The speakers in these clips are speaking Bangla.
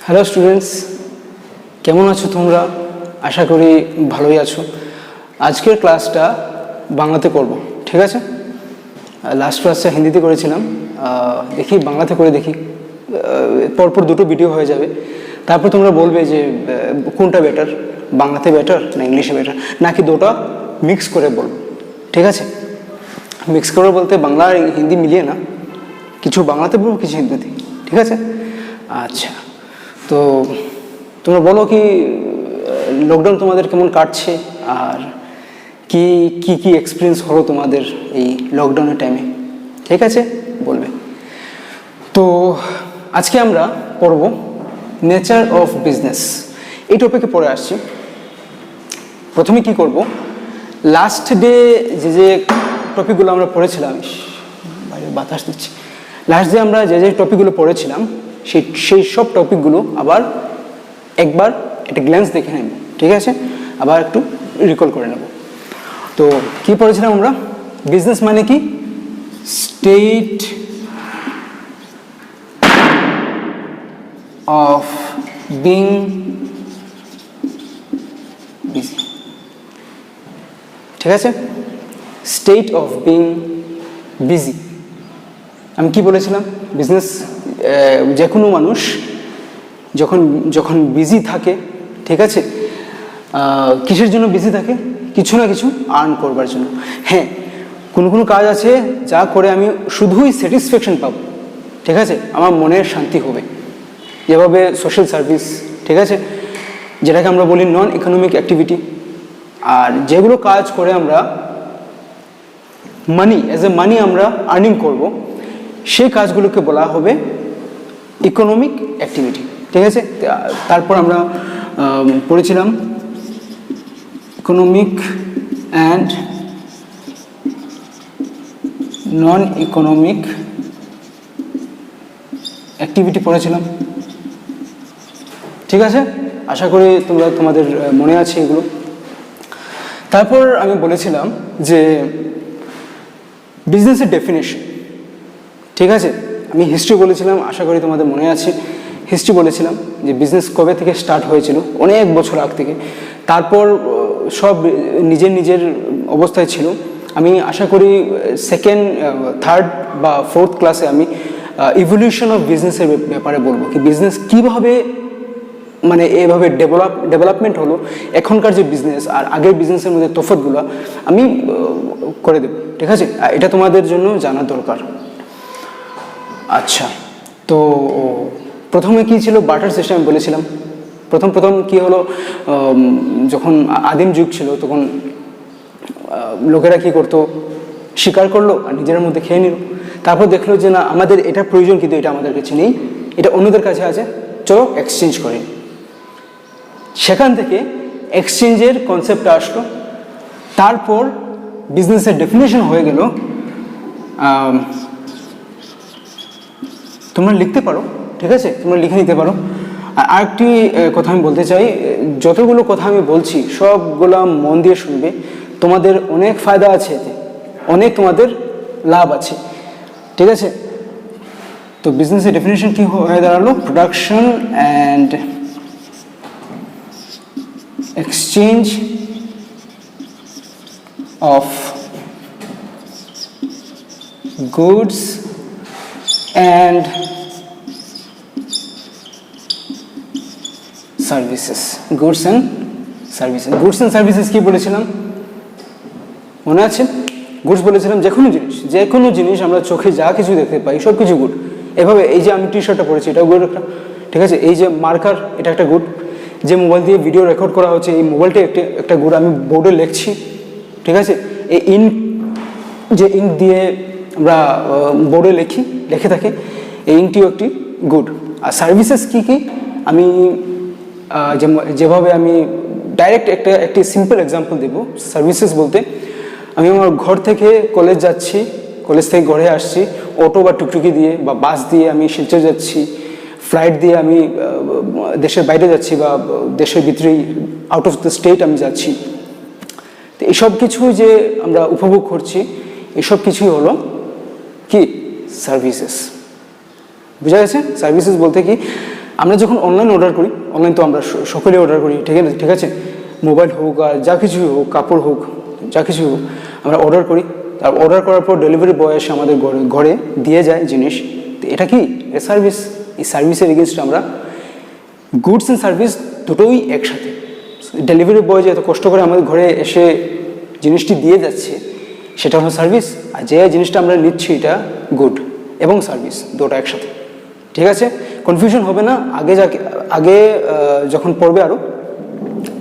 হ্যালো স্টুডেন্টস, কেমন আছো তোমরা? আশা করি ভালোই আছো। আজকের ক্লাসটা বাংলাতে করব, ঠিক আছে? লাস্ট ক্লাসটা হিন্দিতে করেছিলাম, দেখি বাংলাতে করে দেখি। পরপর দুটো ভিডিও হয়ে যাবে, তারপর তোমরা বলবে যে কোনটা বেটার, বাংলাতে বেটার না ইংলিশে বেটার, নাকি দুটো মিক্স করে বলবো, ঠিক আছে? মিক্স করে বলতে বাংলা আর হিন্দি মিলিয়ে না, কিছু বাংলাতে বলবো কিছু হিন্দিতে, ঠিক আছে? আচ্ছা, তো তোমরা বলো কি লকডাউন তোমাদের কেমন কাটছে, আর কি কি কি এক্সপিরিয়েন্স হলো তোমাদের এই লকডাউনের টাইমে, ঠিক আছে? বলবে। তো আজকে আমরা পড়ব নেচার অফ বিজনেস, এই টপিকে পড়ে আসছি। প্রথমে কি করব, লাস্ট ডে যে যে টপিকগুলো আমরা পড়েছিলাম, বাইরে বাতাস দিচ্ছি, লাস্ট ডে আমরা যে যে টপিকগুলো পড়েছিলাম সেই সব টপিকগুলো আবার একবার একটা গ্ল্যান্স দেখে নেব, ঠিক আছে? আবার একটু রিকল করে নেব। তো কি পড়েছিলাম আমরা? বিজনেস মানে কি? স্টেট অফ বিং বিজি, ঠিক আছে? State of being busy. আমি কি বলেছিলাম? বিজনেস, যে কোনো মানুষ যখন যখন বিজি থাকে, ঠিক আছে, কিসের জন্য বিজি থাকে? কিছু না কিছু আর্ন করবার জন্য। হ্যাঁ, কোনো কোনো কাজ আছে যা করে আমি শুধুই স্যাটিসফ্যাকশন পাবো, ঠিক আছে, আমার মনের শান্তি হবে, যেভাবে সোশ্যাল সার্ভিস, ঠিক আছে, যেটাকে আমরা বলি নন ইকোনমিক অ্যাক্টিভিটি। আর যেগুলো কাজ করে আমরা মানি, অ্যাজ এ মানি আমরা আর্নিং করব, সেই কাজগুলোকে বলা হবে ইকোনমিক অ্যাক্টিভিটি, ঠিক আছে? তারপর আমরা পড়েছিলাম economic and non economic activity পড়েছিলাম, ঠিক আছে? আশা করি তোমাদের মনে আছে এগুলো। তারপর আমি বলেছিলাম যে বিজনেসের ডেফিনেশন, ঠিক আছে? আমি হিস্ট্রি বলেছিলাম, আশা করি তোমাদের মনে আছে। হিস্ট্রি বলেছিলাম যে বিজনেস কবে থেকে স্টার্ট হয়েছিল, অনেক বছর আগ থেকে। তারপর সব নিজের নিজের অবস্থায় ছিল। আমি আশা করি সেকেন্ড, থার্ড বা ফোর্থ ক্লাসে আমি ইভলিউশন অফ বিজনেসের ব্যাপারে বলবো, কি বিজনেস কীভাবে মানে এভাবে ডেভেলপমেন্ট হলো, এখনকার যে বিজনেস আর আগের বিজনেসের মধ্যে তফাৎগুলো আমি করে দেব, ঠিক আছে? এটা তোমাদের জন্য জানা দরকার। আচ্ছা, তো প্রথমে কি ছিল? বার্টার সিস্টেম বলেছিলাম। প্রথম কি হলো, যখন আদিম যুগ ছিল তখন লোকেরা কি করতো, শিকার করলো আর নিজের মধ্যে খেয়ে নিল। তারপর দেখলো যে না, আমাদের এটা প্রয়োজন কিন্তু এটা আমাদের কাছে নেই, এটা অন্যদের কাছে আছে, চলো এক্সচেঞ্জ করি। সেখান থেকে এক্সচেঞ্জের কনসেপ্টটা আসলো। তারপর বিজনেসের ডেফিনেশন হয়ে গেল, তোমরা লিখতে পারো, ঠিক আছে? তোমরা লিখে নিতে পারো। আর আরেকটি কথা আমি বলতে চাই, যতগুলো কথা আমি বলছি সবগুলো মন দিয়ে শুনবে, তোমাদের অনেক ফায়দা আছে এতে, অনেক তোমাদের লাভ আছে, ঠিক আছে? তো বিজনেসের ডেফিনেশন কি হয়ে দাঁড়ালো? Production and exchange of goods and services. Goods and services. Goods and services কি বলেছিলাম মনে আছে? গুডস বলেছিলাম যে কোনো জিনিস আমরা চোখে যা কিছু দেখতে পাই সব কিছু গুড। এভাবে এই যে আমি টি শার্টটা পরেছি এটাও গুড একটা, ঠিক আছে? এই যে মার্কার, এটা একটা গুড। যে মোবাইল দিয়ে ভিডিও রেকর্ড করা হচ্ছে এই মোবাইলটা একটা গুড। আমি বোর্ডে লিখছি, ঠিক আছে? এই ইঙ্ক, যে ইঙ্ক দিয়ে আমরা বোর্ডে লিখে থাকি, এই ইঙ্কটিও একটি গুড। আর সার্ভিসেস কি কি আমি যেভাবে আমি ডাইরেক্ট একটি সিম্পল এক্সাম্পল দেব। সার্ভিসেস বলতে আমি আমার ঘর থেকে কলেজ যাচ্ছি, কলেজ থেকে ঘরে আসছি, অটো বা টুকটুকি দিয়ে বা বাস দিয়ে আমি শিলচর যাচ্ছি, ফ্লাইট দিয়ে আমি দেশের বাইরে যাচ্ছি বা দেশের ভিতরেই আউট অফ দ্য স্টেট আমি যাচ্ছি। তো এইসব কিছু যে আমরা উপভোগ করছি, এসব কিছুই হলো কি? সার্ভিসেস। বুঝা গেছে? সার্ভিসেস বলতে কি, আমরা যখন অনলাইন অর্ডার করি, অনলাইন তো আমরা সকলেই অর্ডার করি, ঠিক আছে, মোবাইল হোক আর যা কিছু হোক, কাপড় হোক, যা কিছু হোক, আমরা অর্ডার করি। তার অর্ডার করার পর ডেলিভারি বয় এসে আমাদের ঘরে দিয়ে যায় জিনিস। তো এটা কি সার্ভিস। এই সার্ভিসের এগেনস্টে আমরা গুডস অ্যান্ড সার্ভিস দুটোই একসাথে। ডেলিভারি বয় যে এত কষ্ট করে আমাদের ঘরে এসে জিনিসটি দিয়ে যাচ্ছে, সেটা হলো সার্ভিস। আর যে জিনিসটা আমরা নিচ্ছি, এটা গুড এবং সার্ভিস দুটো একসাথে, ঠিক আছে। কনফিউশন হবে না। আগে যখন পড়বে আরও,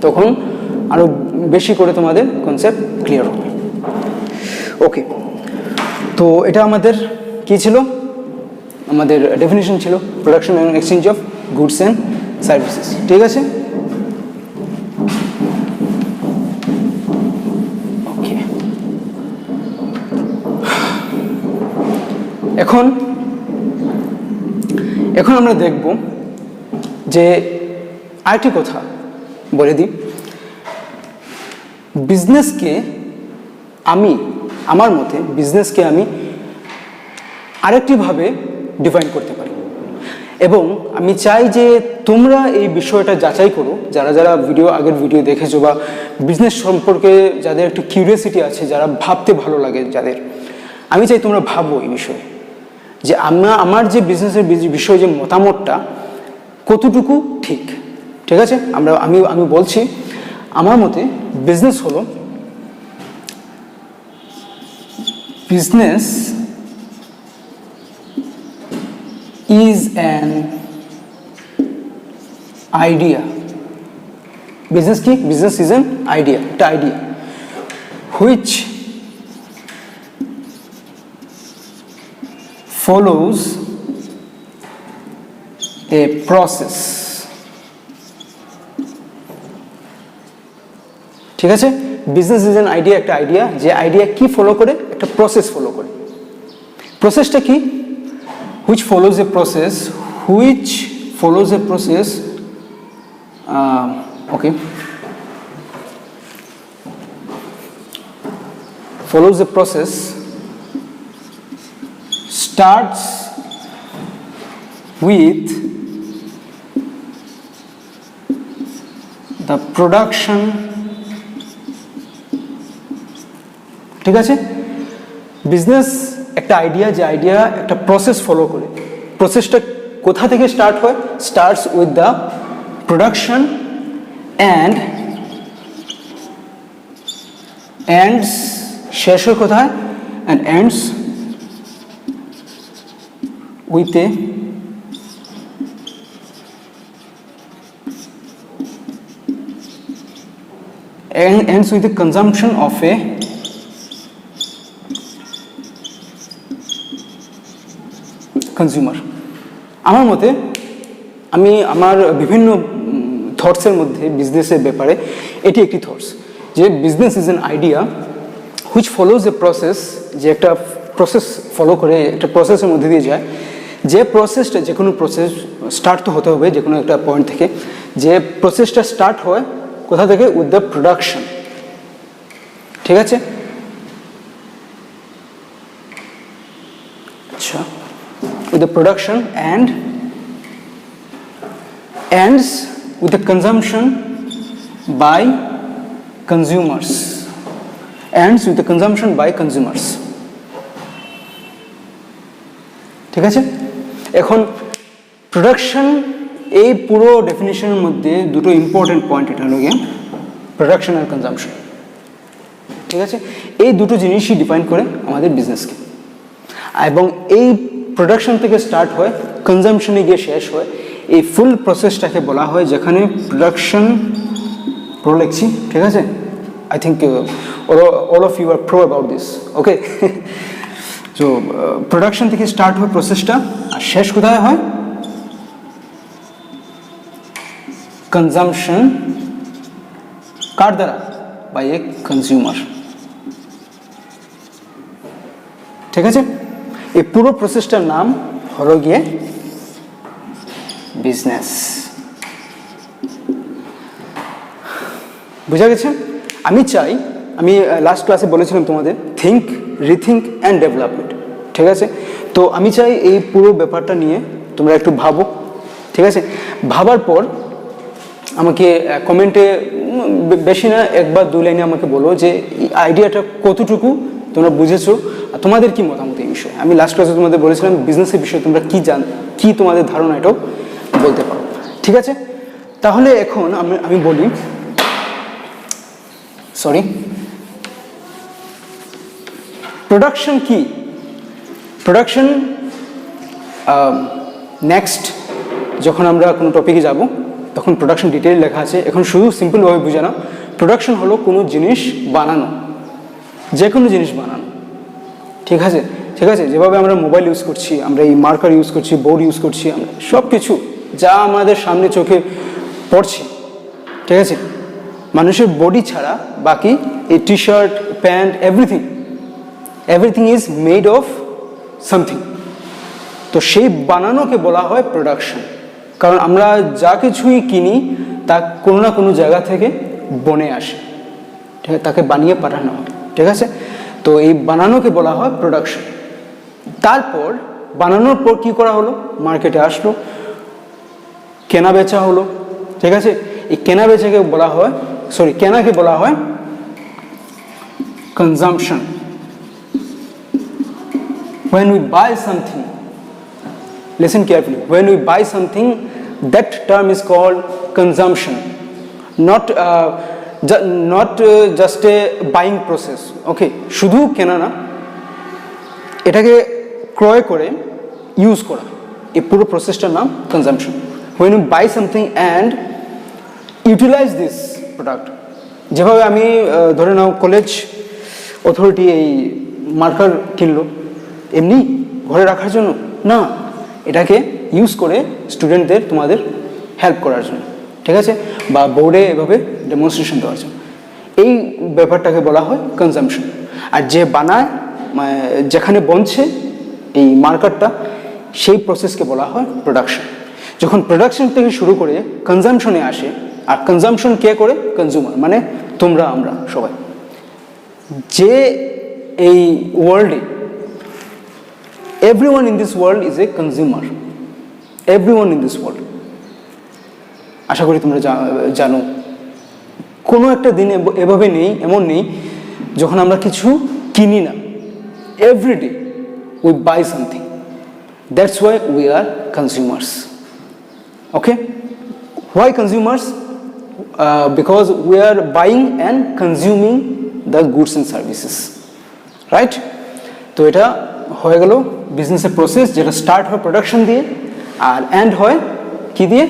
তখন আরও বেশি করে তোমাদের কনসেপ্ট ক্লিয়ার হবে। ওকে, তো এটা আমাদের কি ছিল? আমাদের ডেফিনিশন ছিল production and exchange of goods and services, ঠিক আছে। ওকে, এখন আমরা দেখব যে আরেকটি কথা বলে দিই। বিজনেসকে আমার মতে বিজনেসকে আমি আরেকটিভাবে ডিফাইন করতে পারি, এবং আমি চাই যে তোমরা এই বিষয়টা যাচাই করো। যারা আগের ভিডিও দেখেছো বা বিজনেস সম্পর্কে যাদের একটু কিউরিয়াসিটি আছে, যারা ভাবতে ভালো লাগে যাদের, আমি চাই তোমরা ভাবো এই বিষয়ে যে আমার যে বিজনেসের বিষয়ে যে মতামতটা কতটুকু ঠিক আছে। আমি বলছি, আমার মতে বিজনেস হলো, business is an idea. Business কি? Business is an idea, একটা idea which follows a process, ঠিক আছে। বিজনেস ইজ অ্যান আইডিয়া, একটা আইডিয়া, যে আইডিয়া কি ফলো করে? একটা প্রসেস ফলো করে। প্রসেসটা কি? which follows a process okay, follows a process, starts with the production, ঠিক আছে। বিজনেস একটা আইডিয়া, যে আইডিয়া একটা প্রসেস ফলো করে। প্রসেসটা কোথা থেকে স্টার্ট হয়? Starts with the production and ends, শেষ হয় কোথায়? And ends with the consumption of a consumer. আমার মতে, আমার বিভিন্ন থটসের মধ্যে বিজনেসের ব্যাপারে এটি একটি থটস, যে business is an idea which follows a process, যে একটা প্রসেস ফলো করে, একটা প্রসেসের মধ্যে দিয়ে যায়। যে প্রসেসটা, যে কোনো প্রসেস স্টার্ট তো হতে হবে যে কোনো একটা পয়েন্ট থেকে। যে প্রসেসটা স্টার্ট হয় কোথা থেকে? উইথ দ্য প্রোডাকশন, ঠিক আছে। আচ্ছা, with the production and ends with the consumption by consumers, ends with the consumption by consumers, ঠিক আছে। এখন প্রোডাকশন, এই পুরো ডেফিনিশনের মধ্যে দুটো ইম্পর্টেন্ট পয়েন্ট, এটা হলো গিয়ে প্রোডাকশন আর কনজাম্পশন, ঠিক আছে। এই দুটো জিনিসই ডিফাইন করে আমাদের বিজনেসকে, এবং এই প্রোডাকশন থেকে স্টার্ট হয়, কনজাম্পশনে গিয়ে শেষ হয়। এই ফুল প্রসেসটাকে বলা হয়, যেখানে প্রোডাকশন প্রো লিখছি, ঠিক আছে। I think all of you are pro about this, okay. So production থেকে স্টার্ট হয় প্রসেসটা, আর শেষ কোথায় হয়? কনজাম্পশন, কার দ্বারা? বাই এ কনজিউমার, ঠিক আছে। এই পুরো প্রসেসটার নাম হলো গিয়ে বিজনেস। বুঝা গেছে? আমি লাস্ট ক্লাসে বলেছিলাম তোমাদের থিঙ্ক, রিথিঙ্ক অ্যান্ড ডেভেলপমেন্ট, ঠিক আছে। তো আমি চাই এই পুরো ব্যাপারটা নিয়ে তোমরা একটু ভাবো, ঠিক আছে? ভাবার পর আমাকে কমেন্টে বেশি না 1 বা 2 লাইনে আমাকে বলো যে এই আইডিয়াটা কতটুকু তোমরা বুঝেছো, আর তোমাদের কি মতামত এই বিষয়ে। আমি লাস্ট ক্লাসে তোমাদের বলেছিলাম বিজনেসের বিষয়ে তোমরা কি তোমাদের ধারণা এটাও বলতে পারো, ঠিক আছে? তাহলে এখন আমি বলি, সরি, প্রোডাকশন কি? প্রোডাকশন নেক্সট যখন আমরা কোনো টপিকে যাব তখন প্রোডাকশন ডিটেইল লেখা আছে। এখন শুধু সিম্পলভাবে বুঝে নাও, প্রোডাকশন হলো কোনো জিনিস বানানো, যে কোনো জিনিস বানানো, ঠিক আছে? ঠিক আছে, যেভাবে আমরা মোবাইল ইউজ করছি, আমরা এই মার্কার ইউজ করছি, বোর্ড ইউজ করছি, আমরা সব কিছু যা আমাদের সামনে চোখে পড়ছে, ঠিক আছে, মানুষের বডি ছাড়া বাকি এই T shirt, pant, everything is made of something. তো সেই বানানোকে বলা হয় প্রোডাকশন, কারণ আমরা যা কিছুই কিনি তা কোনো না কোনো জায়গা থেকে বনে আসে, ঠিক আছে, তাকে বানিয়ে পাঠানো হয়, ঠিক আছে? তো এই বানানোকে বলা হয় প্রোডাকশন। তারপর বানানোর পর কি করা হলো, মার্কেটে আসলো, কেনা বেচা হলো, ঠিক আছে? এই কেনা বেচাকে বলা হয়, কেনাকে বলা হয় consumption. When we buy something, listen carefully, when we buy something, that term is called consumption, not just a buying process, okay? শুধু কেনা না, এটাকে ক্রয় করে ইউজ করা, এই পুরো প্রসেসটার নাম consumption. When we buy something and utilize this product, যেভাবে আমি ধরে নাও কলেজ অথরিটি এই মার্কার কিনলো এমনি ঘরে রাখার জন্য না, এটাকে ইউজ করে স্টুডেন্টদের তোমাদের হেল্প করার জন্য, ঠিক আছে, বা বোর্ডে এভাবে ডেমনস্ট্রেশন দেওয়ার জন্য, এই ব্যাপারটাকে বলা হয় কনজাম্পশন। আর যে বানায়, যেখানে বনছে এই মার্কারটা, সেই প্রসেসকে বলা হয় প্রোডাকশন। যখন প্রোডাকশন থেকে শুরু করে কনজাম্পশনে আসে, আর কনজাম্পশন কে করে? কনজিউমার, মানে তোমরা, আমরা সবাই। যে এই ওয়ার্ল্ডে everyone in this world is a consumer, everyone in this world, আশা করি তোমরা জানো। কোনো একটা দিন এভাবে নেই, এমন নেই যখন আমরা কিছু কিনি না। Everyday we buy something, that's why we are consumers, okay? Why consumers? Because we are buying and consuming the goods and services, right? তো এটা হয়ে গেল বিজনেসের প্রসেস, যেটা স্টার্ট হয় প্রোডাকশন দিয়ে আর এন্ড হয় কি দিয়ে?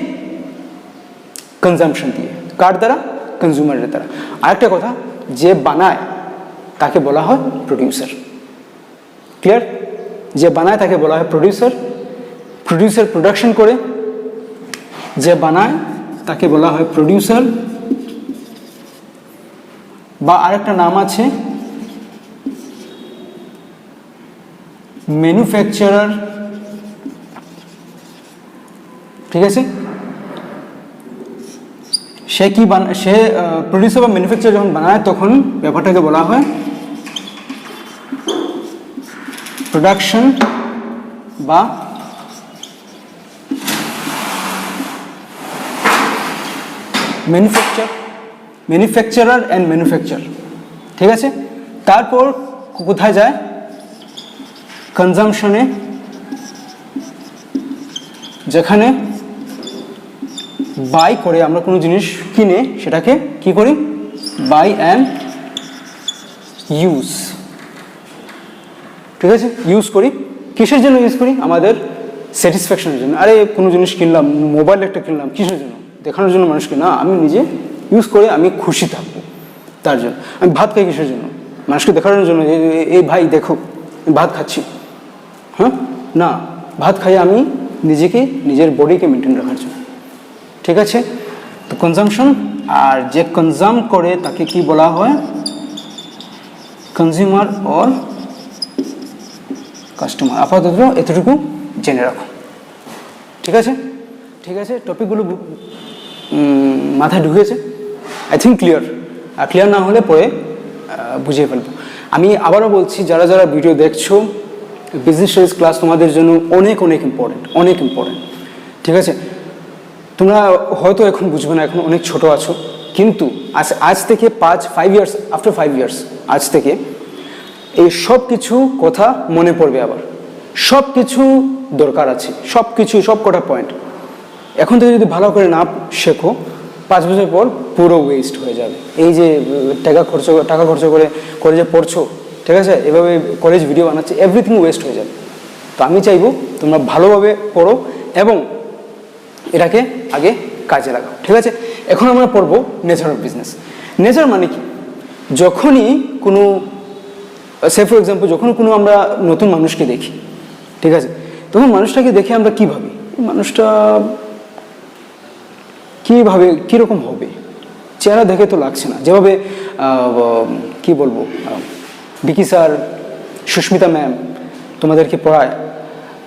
কনজাম্পশন দিয়ে। কার দ্বারা? কনজিউমারের দ্বারা। আরেকটা কথা, যে বানায় তাকে বলা হয় প্রডিউসার, ক্লিয়ার? যে বানায় তাকে বলা হয় প্রডিউসার, প্রডিউসার প্রোডাকশন করে, যে বানায় তাকে বলা হয় প্রডিউসার, বা আরেকটা নাম আছে ম্যানুফ্যাকচারার, ঠিক আছে? সে কি সে প্রডিউসার বা ম্যানুফ্যাকচার যখন বানায় তখন ব্যাপারটাকে বলা হয় প্রোডাকশন বা ম্যানুফ্যাকচারার অ্যান্ড ম্যানুফ্যাকচার, ঠিক আছে? তারপর কোথায় যায়? কনজাম্পশনে, যেখানে বাই করে আমরা কোনো জিনিস কিনে সেটাকে কি করি? বাই অ্যান্ড ইউজ, ঠিক আছে? ইউজ করি। কিসের জন্য ইউজ করি? আমাদের স্যাটিসফ্যাকশনের জন্য। আরে কোনো জিনিস কিনলাম, মোবাইল একটা কিনলাম, কিসের জন্য? দেখানোর জন্য মানুষকে না, আমি নিজে ইউজ করে আমি খুশি থাকবো তার জন্য। আমি ভাত খাই কিসের জন্য? মানুষকে দেখানোর জন্য, এই ভাই দেখো আমি ভাত খাচ্ছি, হ্যাঁ? না, ভাত খাই আমি নিজেকে, নিজের বডিকে মেনটেন রাখার জন্য, ঠিক আছে? তো কনজাম্পশন, আর যে কনজাম করে তাকে কি বলা হয়? Consumer or customer. আপাতত এতটুকু জেনে রাখো, ঠিক আছে? ঠিক আছে, টপিকগুলো মাথায় ঢুকেছে? I think clear. আর ক্লিয়ার না হলে পরে বুঝিয়ে ফেলবো। আমি আবারও বলছি, যারা যারা ভিডিও দেখছো, বিজনেস স্টাডিজ ক্লাস তোমাদের জন্য অনেক অনেক ইম্পর্টেন্ট, অনেক ইম্পর্টেন্ট, ঠিক আছে? তোমরা হয়তো এখন বুঝবে না, এখন অনেক ছোট আছো, কিন্তু আজ থেকে 5 ইয়ার্স, আফটার 5 ইয়ার্স আজ থেকে এই সব কিছু কথা মনে পড়বে, আবার সব কিছু দরকার আছে, সব কিছু, সব কটা পয়েন্ট এখন থেকে যদি ভালো করে না শেখো, 5 বছর পর পুরো ওয়েস্ট হয়ে যাবে। এই যে টাকা খরচ করে কলেজে পড়ছো, ঠিক আছে, এভাবে কলেজ ভিডিও বানাচ্ছে, এভরিথিং ওয়েস্ট হয়ে যাবে। তো আমি চাইবো তোমরা ভালোভাবে পড়ো এবং এটাকে আগে কাজে লাগাও, ঠিক আছে। এখন আমরা পড়বো নেচার অফ বিজনেস। নেচার মানে কি? যখনই কোনো, সে ফর এক্সাম্পল, যখন কোনো আমরা নতুন মানুষকে দেখি, ঠিক আছে, তখন মানুষটাকে দেখে আমরা কী ভাবি? মানুষটা কীভাবে, কীরকম হবে, চেহারা দেখে তো লাগছে না। যেভাবে কি বলবো, বিকি স্যার, সুস্মিতা ম্যাম তোমাদেরকে পড়ায়,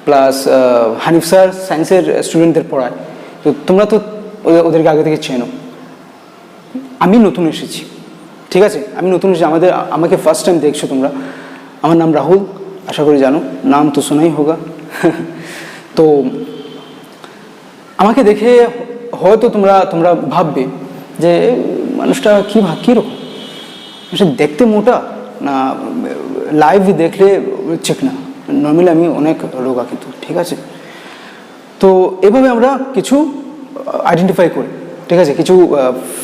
প্লাস হানিফ স্যার সায়েন্সের স্টুডেন্টদের পড়ায়, তো তোমরা তো ওদেরকে আগে থেকে চেনো। আমি নতুন এসেছি, ঠিক আছে, আমি নতুন এসেছি, আমাকে ফার্স্ট টাইম দেখছো তোমরা। আমার নাম রাহুল, আশা করি জানো, নাম তো শোনাই হোগা। তো আমাকে দেখে হয়তো তোমরা ভাববে যে মানুষটা কীরকম, মানুষটা দেখতে মোটা না লাইভ দেখলে চিকনা। নর্মালি আমি অনেক রোগা কিন্তু, ঠিক আছে। তো এভাবে আমরা কিছু আইডেন্টিফাই করি, ঠিক আছে, কিছু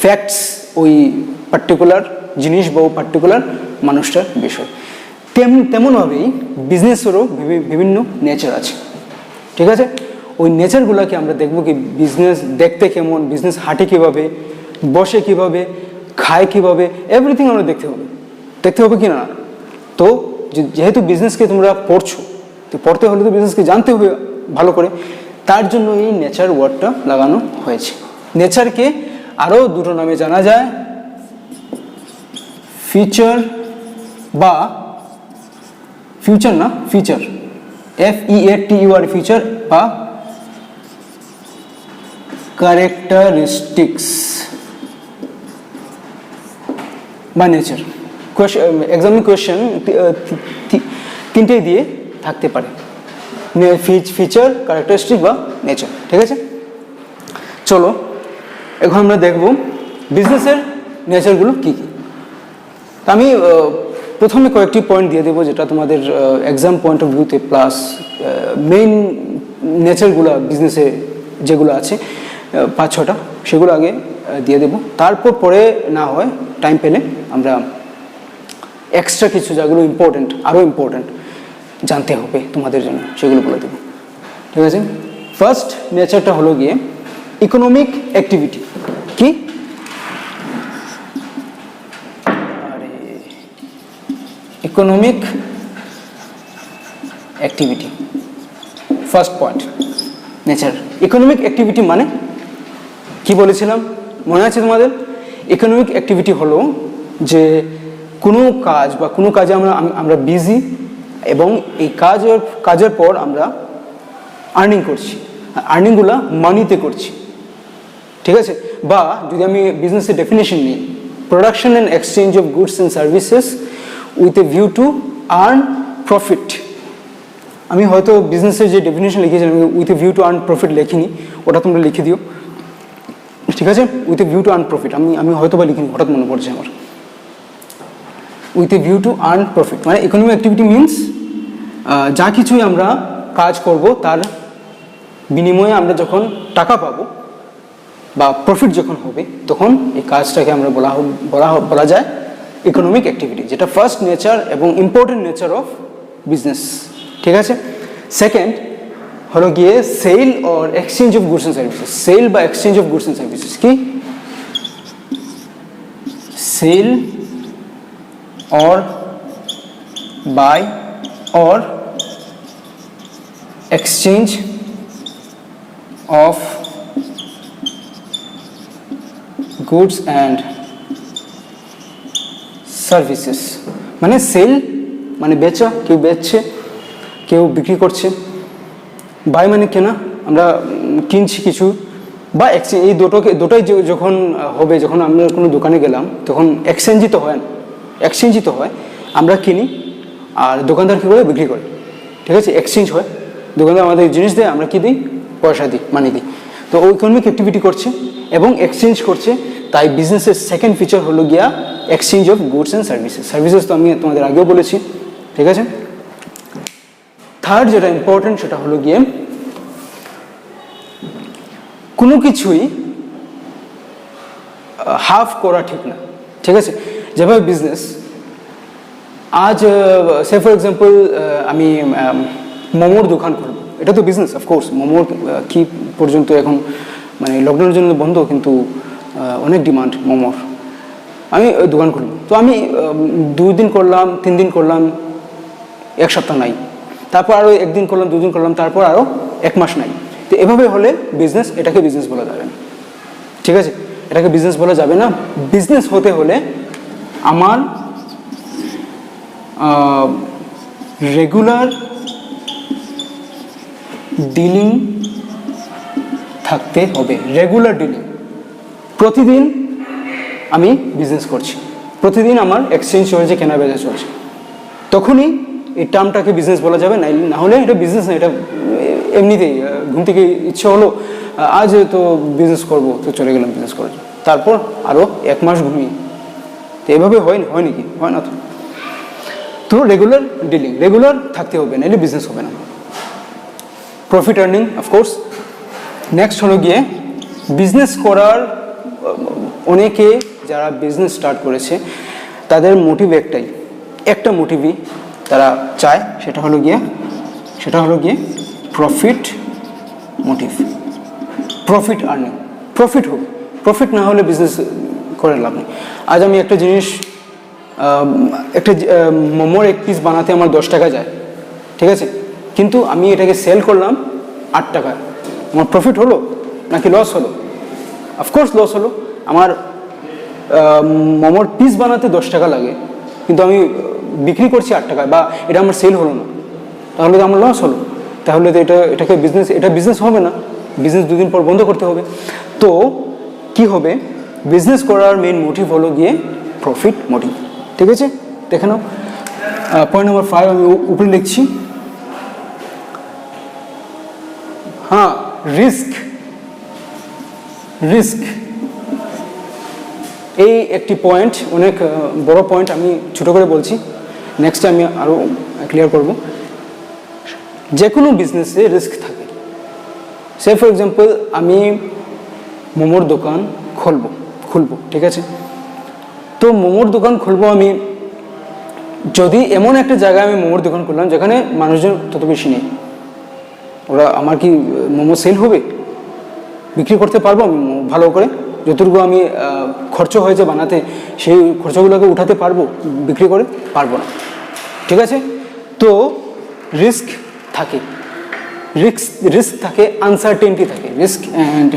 ফ্যাক্টস ওই পার্টিকুলার জিনিস বা পার্টিকুলার মানুষটার বিষয়। তেমনভাবেই বিজনেসেরও বিভিন্ন নেচার আছে, ঠিক আছে। ওই নেচারগুলোকে আমরা দেখবো কি বিজনেস দেখতে কেমন, বিজনেস হাঁটে কীভাবে, বসে কীভাবে, খায় কীভাবে, এভরিথিং আমরা দেখতে হবে কি না। তো যেহেতু বিজনেসকে তোমরা পড়ছো, তো পড়তে হলে তো বিজনেসকে জানতে হবে ভালো করে, তার জন্য এই নেচার ওয়ার্ডটা লাগানো হয়েছে। নেচারকে আরও দুটো নামে জানা যায়, ফিচার বা ফিউচার ফিচার বা ক্যারেক্টারিস্টিক্স বা নেচার। এক্সামিন কোয়েশ্চেন তিনটেই দিয়ে থাকতে পারে, ফিচার, ক্যারেক্টারিস্টিক বা নেচার, ঠিক আছে। চলো এখন আমরা দেখব বিজনেসের নেচারগুলো কী কী। আমি প্রথমে কয়েকটি পয়েন্ট দিয়ে দেবো, যেটা তোমাদের এক্সাম পয়েন্ট অফ ভিউতে, প্লাস মেইন নেচারগুলো বিজনেসে যেগুলো আছে 5-6টা, সেগুলো আগে দিয়ে দেবো। তারপর পরে না হয় টাইম পেলে আমরা এক্সট্রা কিছু যেগুলো ইম্পর্টেন্ট, আরও ইম্পর্টেন্ট জানতে হবে তোমাদের জন্য, সেগুলো বলে দেবো, ঠিক আছে। ফার্স্ট নেচারটা হলো গিয়ে ইকোনমিক অ্যাক্টিভিটি। কি? Economic activity, first point nature. Economic activity মানে কি বলেছিলাম, মনে আছে তোমাদের? ইকোনমিক অ্যাক্টিভিটি হলো যে কোনো কাজ বা কোনো কাজে আমরা বিজি এবং এই কাজের পর আমরা আর্নিং করছি, আর্নিংগুলো মানিতে করছি, ঠিক আছে। বা যদি আমি বিজনেসের ডেফিনেশন নিই, production and exchange of goods and services with a view to earn profit. আমি হয়তো বিজনেসের যে ডেফিনেশন লিখেছিলাম with a view to earn profit লিখিনি, ওটা তোমরা লিখে দিও, ঠিক আছে। With a view to earn profit আমি হয়তো বা লিখিনি, হঠাৎ মনে পড়ছে আমার। With a view to earn profit মানে ইকোনমিক অ্যাক্টিভিটি মিনস যা কিছুই আমরা কাজ করব তার বিনিময়ে আমরা যখন টাকা পাবো বা প্রফিট যখন হবে, তখন এই কাজটাকে আমরা বলা যায় ইকোনমিক অ্যাক্টিভিটি, যেটা ফার্স্ট নেচার এবং ইম্পর্টেন্ট নেচার অফ বিজনেস, ঠিক আছে। সেকেন্ড হলো গিয়ে sale or exchange of goods and services. Sale বা exchange of goods and services কি? Sale or buy or exchange of goods and services মানে সেল মানে বেচা, কেউ বেচছে কেউ বিক্রি করছে, বাই মানে কেনা, আমরা কিনছি কিছু, বা এক্সচেঞ্জ, এই দুটোই যখন হবে, যখন আমরা কোনো দোকানে গেলাম তখন এক্সচেঞ্জই তো হয়, আমরা কিনি আর দোকানদার কী করে বিক্রি করে, ঠিক আছে, এক্সচেঞ্জ হয়। দোকানদার আমাদের জিনিস দেয়, আমরা কী দিই? পয়সা দিই, মানি দিই। তো তো ও ইকোনমিক অ্যাক্টিভিটি করছে এবং এক্সচেঞ্জ করছে, তাই বিজনেসের সেকেন্ড ফিচার হলো গিয়া exchange of goods and services. Services তো আমি তোমাদের আগেও বলেছি, ঠিক আছে। থার্ড যেটা ইম্পর্টেন্ট সেটা হলো গিয়ে কোনো কিছুই হাফ করা ঠিক না, ঠিক আছে। যেভাবে বিজনেস আজ সে ফর এক্সাম্পল আমি মোমোর দোকান করবো, এটা তো বিজনেস অফকোর্স। মোমোর কি পর্যন্ত এখন মানে লকডাউনের জন্য বন্ধ, কিন্তু অনেক ডিমান্ড মোমোর। আমি দোকান করবো, তো আমি 2 দিন করলাম, 3 দিন করলাম, 1 সপ্তাহ নাই, তারপর আরও 1 দিন করলাম, 2 দিন করলাম, তারপর আরও 1 মাস নাই। তো এভাবে হলে বিজনেস, এটাকে বিজনেস বলা যাবে না, ঠিক আছে। এটাকে বিজনেস বলা যাবে না। বিজনেস হতে হলে আমার রেগুলার ডিলিং থাকতে হবে, রেগুলার ডিলিং। প্রতিদিন আমি বিজনেস করছি, প্রতিদিন আমার এক্সচেঞ্জ চলছে, কেনা বেচা চলছে, তখনই এই টার্মটাকে বিজনেস বলা যাবে। না হলে এটা বিজনেস না, এটা এমনিতেই ঘুম থেকে ইচ্ছে হলো আজ তো বিজনেস করবো, তো চলে গেলাম বিজনেস করার জন্য, তারপর আরও 1 মাস ঘুমিয়ে। তো এভাবে হয় নাকি? হয় না তো। তো রেগুলার ডিলিং, রেগুলার থাকতে হবে, নাহলে বিজনেস হবে না। Profit earning of course. নেক্সট হলো গিয়ে বিজনেস করার, অনেকে যারা বিজনেস স্টার্ট করেছে তাদের মোটিভ একটাই, একটা মোটিভই তারা চায়, সেটা হলো গিয়ে profit motive, profit earning, profit হোক। প্রফিট না হলে বিজনেস করে লাভ নেই। আজ আমি একটা জিনিস, একটা মোমোর 1 পিস বানাতে আমার 10 টাকা যায়, ঠিক আছে, কিন্তু আমি এটাকে সেল করলাম 8 টাকায়, আমার প্রফিট হলো নাকি লস হলো? অফকোর্স লস হলো। আমার মোমোর পিস বানাতে 10 টাকা লাগে, কিন্তু আমি বিক্রি করছি 8 টাকায়, বা এটা আমার সেল হলো না, তাহলে তো আমার লস হলো। তাহলে তো এটাকে বিজনেস, এটা বিজনেস হবে না। বিজনেস 2 দিন পর বন্ধ করতে হবে। তো কি হবে, বিজনেস করার মেইন মোটিভ হলো গিয়ে প্রফিট মোটিভ, ঠিক আছে। দেখে নাও, পয়েন্ট নাম্বার 5 আমি উপরে লিখছি। হ্যাঁ, রিস্ক। এই একটি পয়েন্ট, অনেক বড় পয়েন্ট, আমি ছোট করে বলছি, নেক্সটে আমি আরও ক্লিয়ার করব। যে কোনো বিজনেসে রিস্ক থাকে। সে ফর এক্সাম্পল আমি মোমোর দোকান খুলবো, ঠিক আছে। তো মোমোর দোকান খুলবো আমি, যদি এমন একটা জায়গায় আমি মোমোর দোকান করলাম যেখানে মানুষজন তত বেশি নেই, ওরা আমার কি মোমো সেল হবে? বিক্রি করতে পারবো আমি ভালো করে? যতটুকু আমি খরচ হয়েছে বানাতে, সেই খরচগুলোকে উঠাতে পারবো? বিক্রি করে পারবো না, ঠিক আছে। তো রিস্ক থাকে, আনসার্টেনিটি থাকে। রিস্ক অ্যান্ড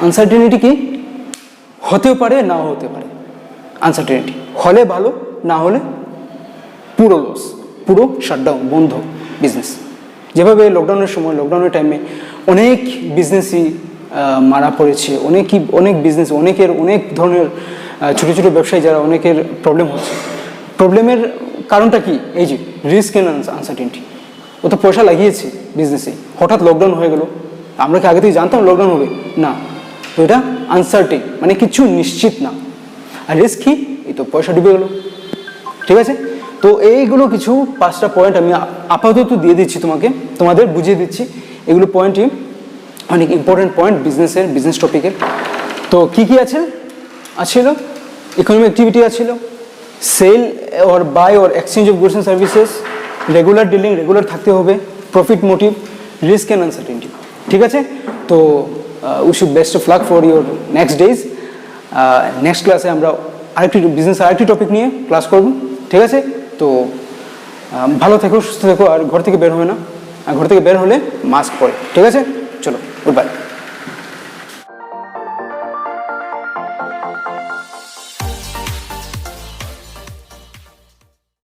আনসার্টেনিটি কি? হতেও পারে, নাও হতে পারে। আনসার্টেনিটি হলে ভালো, না হলে পুরো লস, পুরো শাটডাউন, বন্ধ বিজনেস। যেভাবে লকডাউনের টাইমে অনেক বিজনেসই মারা পড়েছে, অনেক বিজনেস, অনেক ধরনের ছোটো ছোটো ব্যবসায়ী যারা, অনেকের প্রবলেম হচ্ছে। প্রবলেমের কারণটা কি? এই যে রিস্ক অ্যান্ড আনসার্টেনিটি। ও তো পয়সা লাগিয়েছে বিজনেসে, হঠাৎ লকডাউন হয়ে গেল। আমরা কি আগে থেকে জানতাম লকডাউন হবে? না। তো এটা আনসার্টেন, মানে কিছু নিশ্চিত না। আর রিস্ক কি? এই তো পয়সা ডুবে গেলো, ঠিক আছে। তো এইগুলো কিছু 5টা পয়েন্ট আমি আপাতত দিয়ে দিচ্ছি তোমাদের বুঝিয়ে দিচ্ছি। এগুলো পয়েন্টই অনেক ইম্পর্টেন্ট পয়েন্ট বিজনেস টপিকের। তো কি আছিল? ইকোনমিক অ্যাক্টিভিটি আছিল, sell or buy or exchange of goods and services, regular dealing, regular থাকতে হবে, profit motive, risk and uncertainty, ঠিক আছে। তো wish you best of luck for your next days. Next ক্লাসে আমরা আরেকটি টপিক নিয়ে ক্লাস করব, ঠিক আছে। তো ভালো থেকো, সুস্থ থেকো, আর ঘর থেকে বের হবে না। আর ঘর থেকে বের হলে মাস্ক পরে, ঠিক আছে। চলো, গুড বাই।